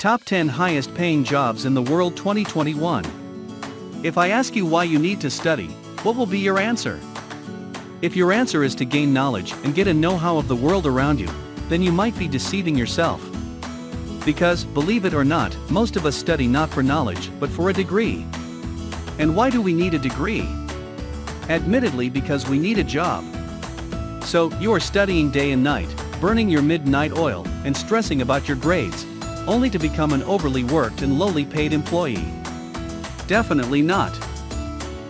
Top 10 Highest Paying Jobs in the World 2021. If I ask you why you need to study, what will be your answer? If your answer is to gain knowledge and get a know-how of the world around you, then you might be deceiving yourself. Because, believe it or not, most of us study not for knowledge, but for a degree. And why do we need a degree? Admittedly, because we need a job. So, you are studying day and night, burning your midnight oil, and stressing about your grades, only to become an overly worked and lowly paid employee. Definitely not.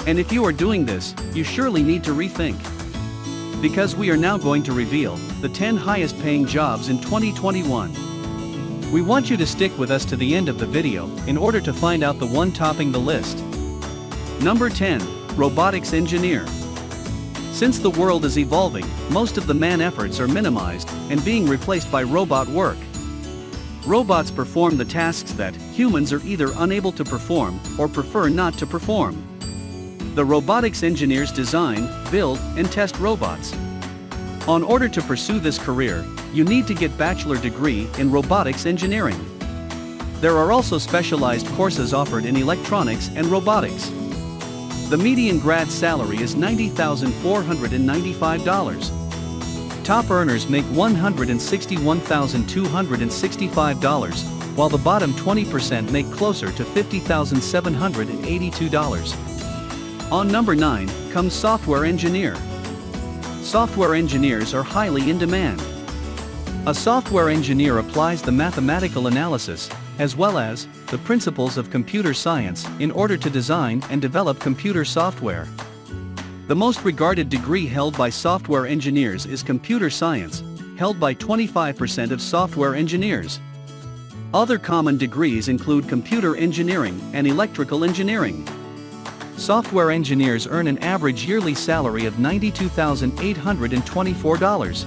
And if you are doing this, you surely need to rethink. Because we are now going to reveal the 10 highest paying jobs in 2021. We want you to stick with us to the end of the video in order to find out the one topping the list. Number 10, Robotics Engineer. Since the world is evolving, most of the man efforts are minimized and being replaced by robot work. Robots perform the tasks that humans are either unable to perform or prefer not to perform. The robotics engineers design, build, and test robots. In order to pursue this career, you need to get bachelor degree in robotics engineering. There are also specialized courses offered in electronics and robotics. The median grad salary is $90,495. Top earners make $161,265, while the bottom 20% make closer to $50,782. On number 9 comes software engineer. Software engineers are highly in demand. A software engineer applies the mathematical analysis, as well as the principles of computer science in order to design and develop computer software. The most regarded degree held by software engineers is computer science, held by 25% of software engineers. Other common degrees include computer engineering and electrical engineering. Software engineers earn an average yearly salary of $92,824.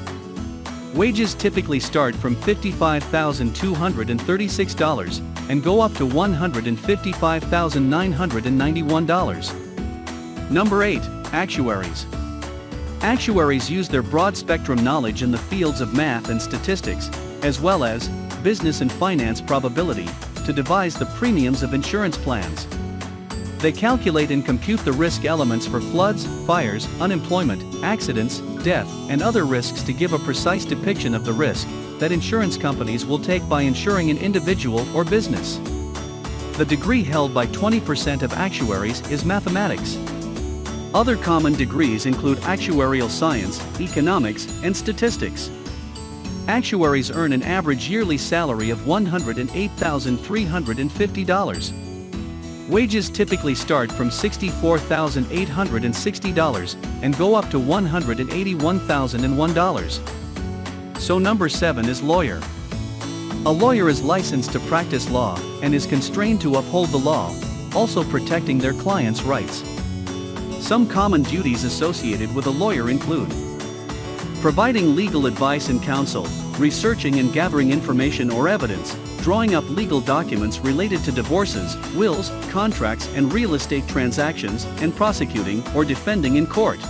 Wages typically start from $55,236 and go up to $155,991. Number 8, Actuaries. Actuaries use their broad-spectrum knowledge in the fields of math and statistics, as well as business and finance probability, to devise the premiums of insurance plans. They calculate and compute the risk elements for floods, fires, unemployment, accidents, death, and other risks to give a precise depiction of the risk that insurance companies will take by insuring an individual or business. The degree held by 20% of actuaries is mathematics. Other common degrees include actuarial science, economics, and statistics. Actuaries earn an average yearly salary of $108,350. Wages typically start from $64,860 and go up to $181,001. So number 7 is lawyer. A lawyer is licensed to practice law and is constrained to uphold the law, also protecting their clients' rights. Some common duties associated with a lawyer include providing legal advice and counsel, researching and gathering information or evidence, drawing up legal documents related to divorces, wills, contracts, and real estate transactions, and prosecuting or defending in court.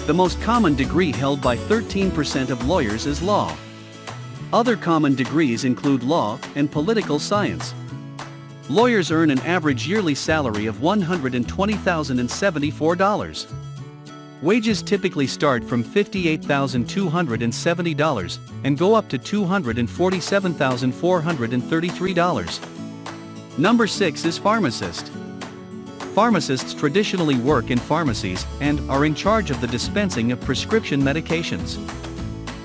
The most common degree held by 13% of lawyers is law. Other common degrees include law and political science. Lawyers earn an average yearly salary of $120,074. Wages typically start from $58,270 and go up to $247,433. Number 6 is pharmacist. Pharmacists traditionally work in pharmacies and are in charge of the dispensing of prescription medications.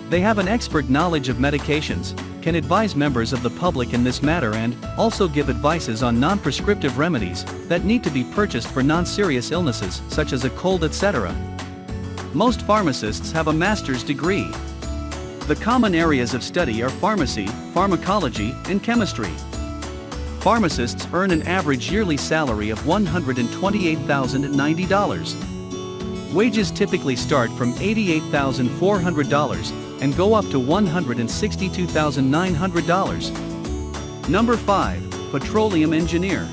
They have an expert knowledge of medications, can advise members of the public in this matter, and also give advices on non-prescriptive remedies that need to be purchased for non-serious illnesses such as a cold, etc. Most pharmacists have a master's degree. The common areas of study are pharmacy, pharmacology, and chemistry. Pharmacists earn an average yearly salary of $128,090. Wages typically start from $88,400 and go up to $162,900. Number 5, Petroleum Engineer.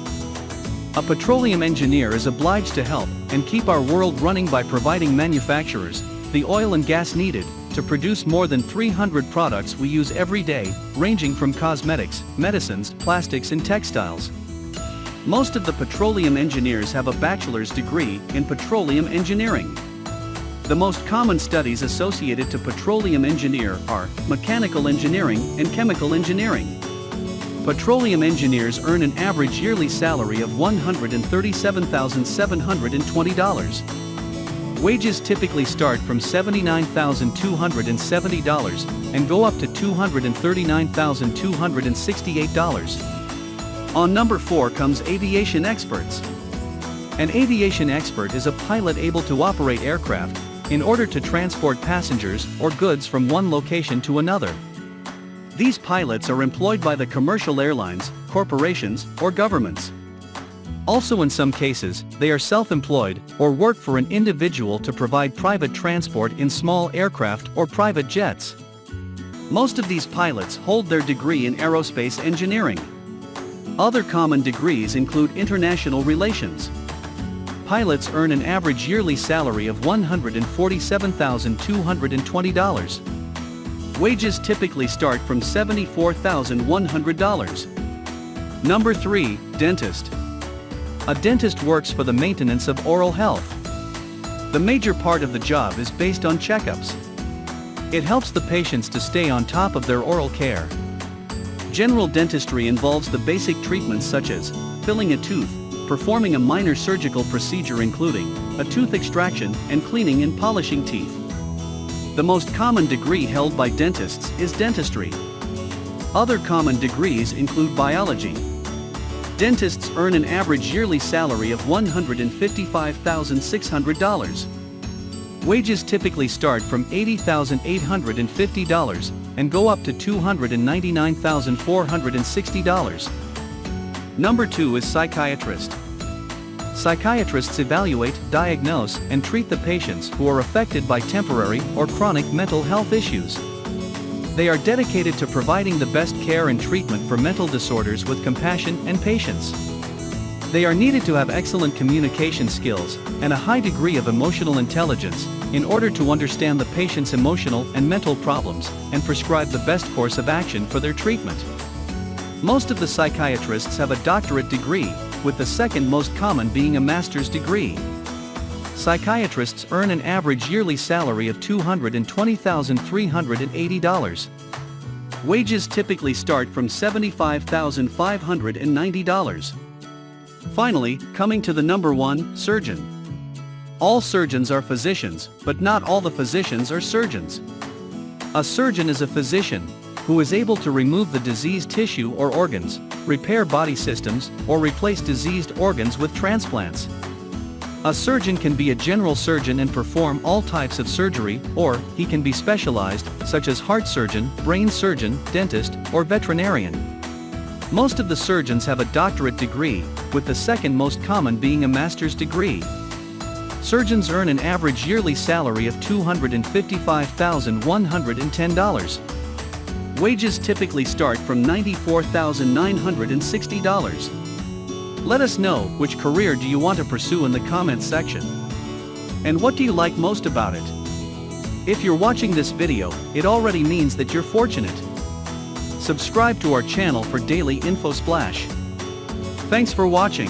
A petroleum engineer is obliged to help and keep our world running by providing manufacturers the oil and gas needed to produce more than 300 products we use every day, ranging from cosmetics, medicines, plastics and textiles. Most of the petroleum engineers have a bachelor's degree in petroleum engineering. The most common studies associated to petroleum engineer are mechanical engineering and chemical engineering. Petroleum engineers earn an average yearly salary of $137,720. Wages typically start from $79,270 and go up to $239,268. On number 4 comes aviation experts. An aviation expert is a pilot able to operate aircraft in order to transport passengers or goods from one location to another. These pilots are employed by the commercial airlines, corporations, or governments. Also, in some cases, they are self-employed or work for an individual to provide private transport in small aircraft or private jets. Most of these pilots hold their degree in aerospace engineering. Other common degrees include international relations. Pilots earn an average yearly salary of $147,220. Wages typically start from $74,100. Number 3, dentist. A dentist works for the maintenance of oral health. The major part of the job is based on checkups. It helps the patients to stay on top of their oral care. General dentistry involves the basic treatments such as filling a tooth, performing a minor surgical procedure including a tooth extraction, and cleaning and polishing teeth. The most common degree held by dentists is dentistry. Other common degrees include biology. Dentists earn an average yearly salary of $155,600. Wages typically start from $80,850 and go up to $299,460. Number 2 is psychiatrist. Psychiatrists evaluate, diagnose, and treat the patients who are affected by temporary or chronic mental health issues. They are dedicated to providing the best care and treatment for mental disorders with compassion and patience. They are needed to have excellent communication skills and a high degree of emotional intelligence in order to understand the patient's emotional and mental problems and prescribe the best course of action for their treatment. Most of the psychiatrists have a doctorate degree, with the second most common being a master's degree. Psychiatrists earn an average yearly salary of $220,380. Wages typically start from $75,590. Finally, coming to the number 1, surgeon. All surgeons are physicians, but not all the physicians are surgeons. A surgeon is a physician who is able to remove the diseased tissue or organs, repair body systems, or replace diseased organs with transplants. A surgeon can be a general surgeon and perform all types of surgery, or he can be specialized, such as heart surgeon, brain surgeon, dentist, or veterinarian. Most of the surgeons have a doctorate degree, with the second most common being a master's degree. Surgeons earn an average yearly salary of $255,110. Wages typically start from $94,960. Let us know which career do you want to pursue in the comments section. And what do you like most about it? If you're watching this video, it already means that you're fortunate. Subscribe to our channel for daily info splash. Thanks for watching.